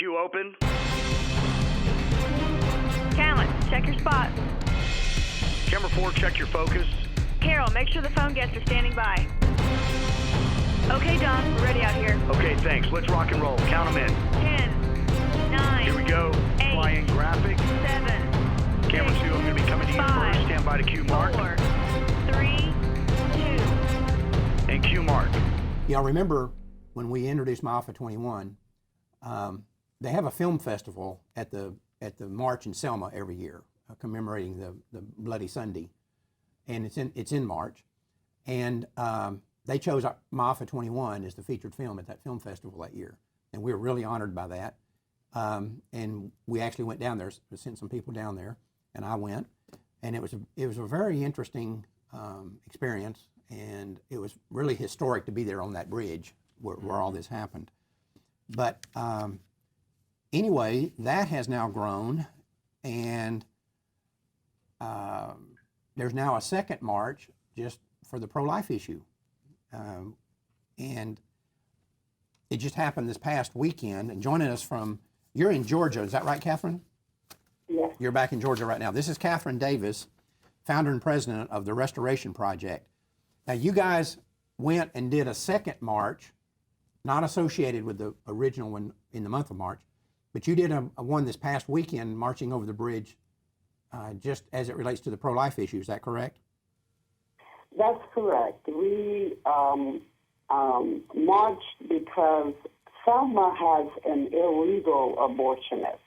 Q open. Callan, check your spot. Camera 4, check your focus. Carol, make sure the phone guests are standing by. Okay, Don, we're ready out here. Okay, thanks. Let's rock and roll. Count them in. 10, 9, Here we go. 8, Flying graphic. 7, Camera 2, I'm going to be coming to you 5, first. Stand by to Q mark. 4, 3, 2. And Q mark. Y'all remember when we introduced My Alpha 21, they have a film festival at the March in Selma every year, commemorating the Bloody Sunday, and it's in March, and they chose My Alpha 21 as the featured film at that film festival that year, and we were really honored by that. And we actually went down there, sent some people down there, and I went, and it was a very interesting experience, and it was really historic to be there on that bridge where all this happened. But anyway, that has now grown, and there's now a second march just for the pro-life issue. And it just happened this past weekend, and joining us you're in Georgia, is that right, Catherine? Yes. You're back in Georgia right now. This is Catherine Davis, founder and president of the Restoration Project. Now, you guys went and did a second march, not associated with the original one in the month of March, but you did a one this past weekend marching over the bridge just as it relates to the pro-life issue. Is that correct? That's correct. We marched because Selma has an illegal abortionist.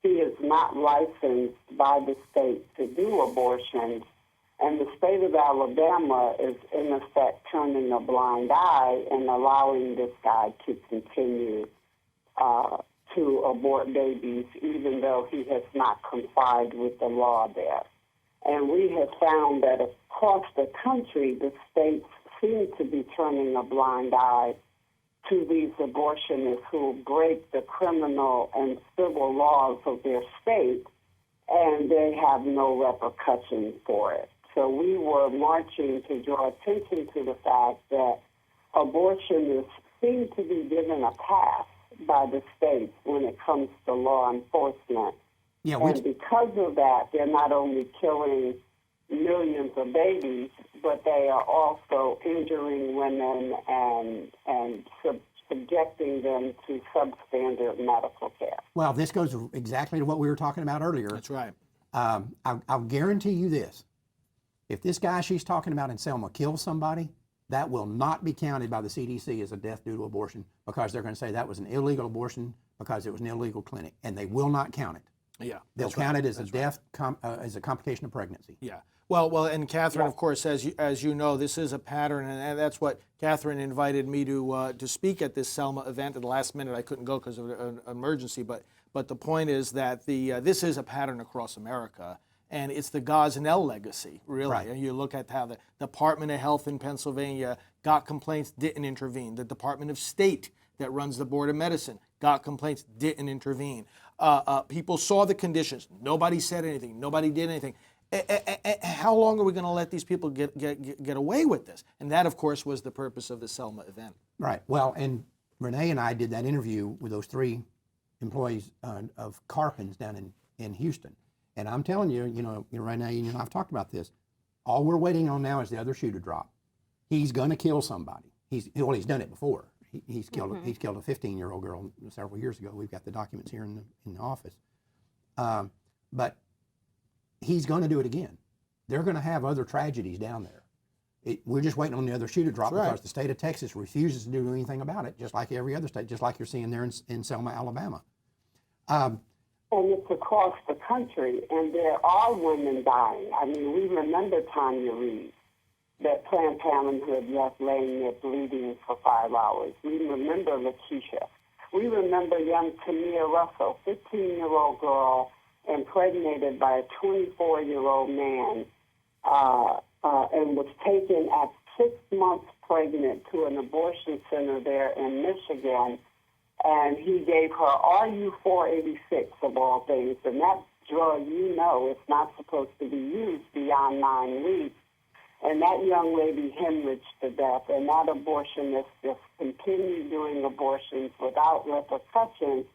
He is not licensed by the state to do abortions, and the state of Alabama is, in effect, turning a blind eye and allowing this guy to continue to abort babies, even though he has not complied with the law there. And we have found that across the country, the states seem to be turning a blind eye to these abortionists who break the criminal and civil laws of their state, and they have no repercussions for it. So we were marching to draw attention to the fact that abortionists seem to be given a pass by the states when it comes to law enforcement. Yeah, and because of that, they're not only killing millions of babies, but they are also injuring women and subjecting them to substandard medical care. Well, this goes exactly to what we were talking about earlier. That's right. I'll guarantee you this. If this guy she's talking about in Selma kills somebody, that will not be counted by the CDC as a death due to abortion, because they're going to say that was an illegal abortion because it was an illegal clinic, and they will not count it. Yeah, they'll count it as a death as a complication of pregnancy. Yeah. Well, and Catherine, of course, as you know, this is a pattern, and that's what Catherine invited me to speak at this Selma event. At the last minute, I couldn't go because of an emergency. But the point is that this is a pattern across America, and it's the Gosnell legacy, really. Right. And you look at how the Department of Health in Pennsylvania got complaints, didn't intervene. The Department of State that runs the Board of Medicine got complaints, didn't intervene. People saw the conditions. Nobody said anything. Nobody did anything. How long are we going to let these people get away with this? And that, of course, was the purpose of the Selma event. Right. Well, and Renee and I did that interview with those 3 employees of Carpens down in Houston. And I'm telling you, Renee, and I've talked about this. All we're waiting on now is the other shoe to drop. He's going to kill somebody. He's done it before. He's killed a 15-year-old girl several years ago. We've got the documents here in the office. But he's going to do it again. They're going to have other tragedies down there. We're just waiting on the other shoe to drop because the state of Texas refuses to do anything about it, just like every other state, just like you're seeing there in Selma, Alabama. And it's across the country, and there are women dying. I mean, we remember Tanya Reid, that Planned Parenthood left laying there bleeding for 5 hours. We remember Lakeisha. We remember young Tamia Russell, 15-year-old girl, impregnated by a 24-year-old man, and was taken at 6 months pregnant to an abortion center there in Michigan, and he gave her RU-486 of all things, and that drug, is not supposed to be used beyond 9 weeks. And that young lady hemorrhaged to death, and that abortionist just continued doing abortions without repercussions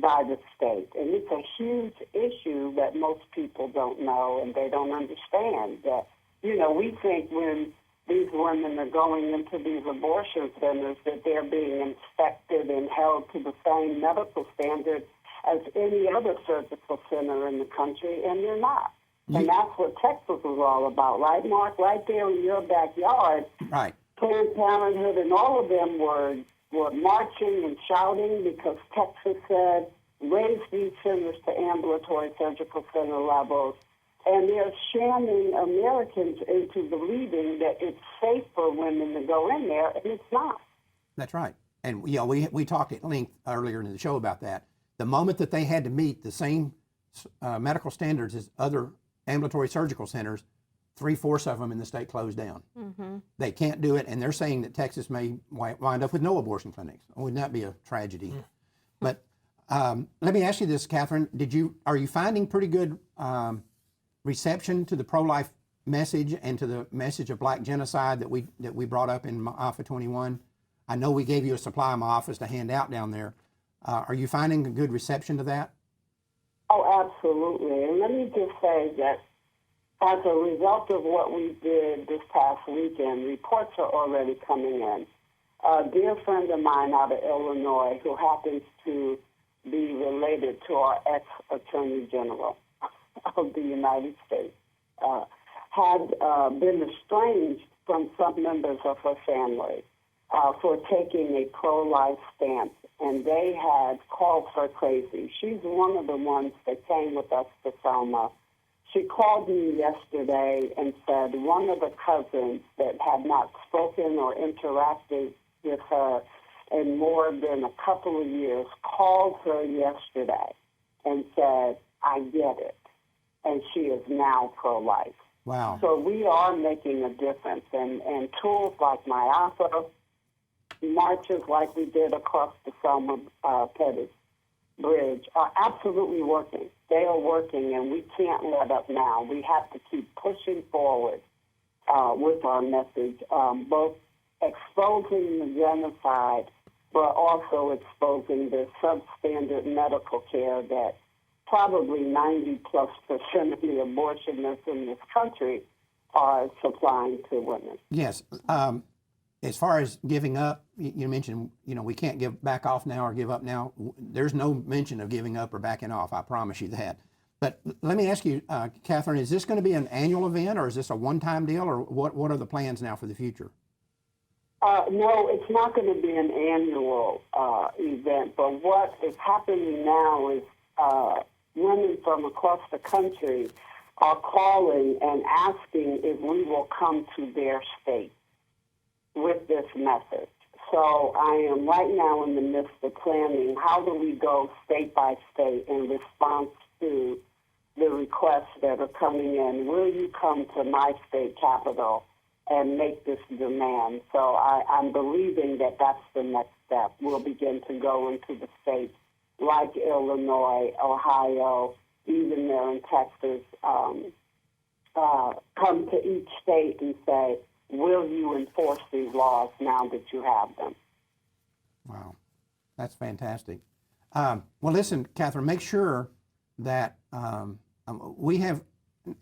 by the state. And it's a huge issue that most people don't know and they don't understand. That, we think when these women are going into these abortion centers that they're being inspected and held to the same medical standards as any other surgical center in the country, and they're not. And that's what Texas was all about, right, Mark? Right there in your backyard. Right. Planned Parenthood and all of them were marching and shouting because Texas said, raise these centers to ambulatory surgical center levels. And they're shamming Americans into believing that it's safe for women to go in there, and it's not. That's right. And we talked at length earlier in the show about that. The moment that they had to meet the same medical standards as other ambulatory surgical centers, 3/4 of them in the state closed down. Mm-hmm. They can't do it, and they're saying that Texas may wind up with no abortion clinics. Wouldn't that be a tragedy? Mm. But let me ask you this, Catherine: are you finding pretty good reception to the pro-life message and to the message of Black genocide that we brought up in Alpha 21? I know we gave you a supply in my office to hand out down there. Are you finding a good reception to that? Oh, absolutely. And let me just say that as a result of what we did this past weekend, reports are already coming in. A dear friend of mine out of Illinois, who happens to be related to our ex-Attorney General of the United States, had been estranged from some members of her family for taking a pro-life stance, and they had called her crazy. She's one of the ones that came with us to Selma. She called me yesterday and said one of the cousins that had not spoken or interacted with her in more than a couple of years called her yesterday and said, I get it. And she is now pro-life. Wow. So we are making a difference. And tools like MyAFA, marches like we did across the Selma Pettis Bridge are absolutely working. They are working, and we can't let up now. We have to keep pushing forward with our message, both exposing the genocide, but also exposing the substandard medical care that probably 90+% of the abortionists in this country are supplying to women. Yes. As far as giving up, you mentioned, we can't back off now or give up now. There's no mention of giving up or backing off. I promise you that. But let me ask you, Catherine, is this going to be an annual event, or is this a one-time deal, or what are the plans now for the future? No, it's not going to be an annual event. But what is happening now is women from across the country are calling and asking if we will come to their state with this message. So I am right now in the midst of planning how do we go state by state in response to the requests that are coming in. Will you come to my state capital and make this demand? So I'm believing that that's the next step. We'll begin to go into the states like Illinois, Ohio, even there in Texas, come to each state and say, will you enforce these laws now that you have them? Wow, that's fantastic. Well, listen, Catherine, make sure that we have,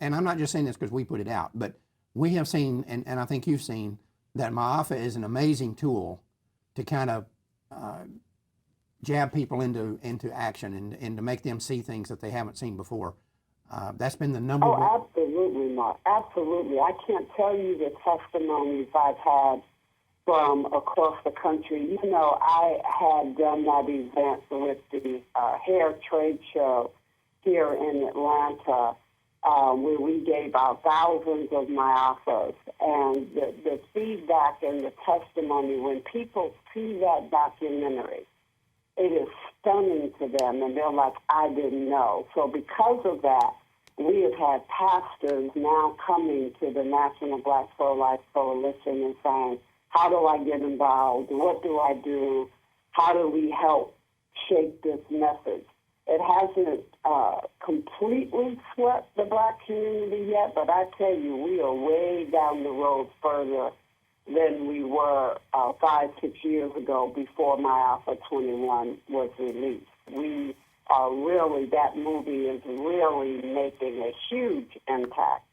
and I'm not just saying this because we put it out, but we have seen, and I think you've seen, that MyAFA is an amazing tool to kind of jab people into action and to make them see things that they haven't seen before. That's been the number one. Oh, absolutely, Mark. Absolutely. I can't tell you the testimonies I've had from across the country. I had done that event with the hair trade show here in Atlanta, where we gave out thousands of MyAFAs. And the feedback and the testimony, when people see that documentary, it is stunning to them, and they're like, I didn't know. So because of that, we have had pastors now coming to the National Black Pro-Life Coalition and saying, how do I get involved? What do I do? How do we help shape this message? It hasn't completely swept the Black community yet, but I tell you, we are way down the road further than we were 5-6 years ago before MyAFA 21 was released. We really, that movie is really making a huge impact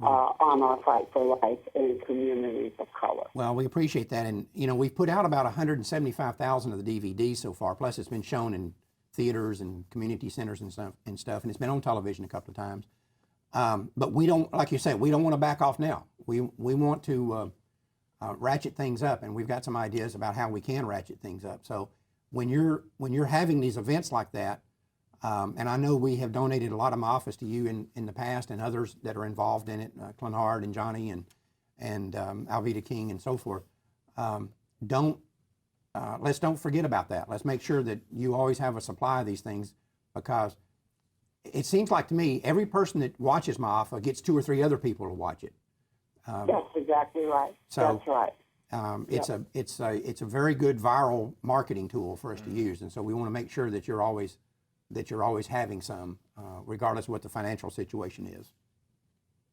on our fight for life in communities of color. Well, we appreciate that, and we've put out about 175,000 of the DVDs so far. Plus, it's been shown in theaters and community centers and stuff, and it's been on television a couple of times. But we don't, like you said, we don't want to back off now. We want to ratchet things up, and we've got some ideas about how we can ratchet things up. So when you're having these events like that, and I know we have donated a lot of my office to you in the past, and others that are involved in it, Clenhard and Johnny and Alveda King and so forth. Let's don't forget about that. Let's make sure that you always have a supply of these things, because it seems like to me every person that watches my office gets 2 or 3 other people to watch it. That's exactly right. So, that's right. It's a very good viral marketing tool for us to use, and so we want to make sure that you're always having some, regardless of what the financial situation is.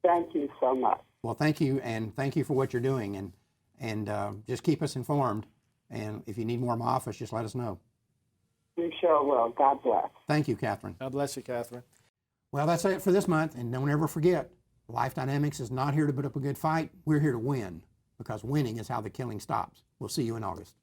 Thank you so much. Well, thank you, and thank you for what you're doing, and just keep us informed. And if you need more of my office, just let us know. We sure will. God bless. Thank you, Catherine. God bless you, Catherine. Well, that's it for this month, and don't ever forget, Life Dynamics is not here to put up a good fight. We're here to win, because winning is how the killing stops. We'll see you in August.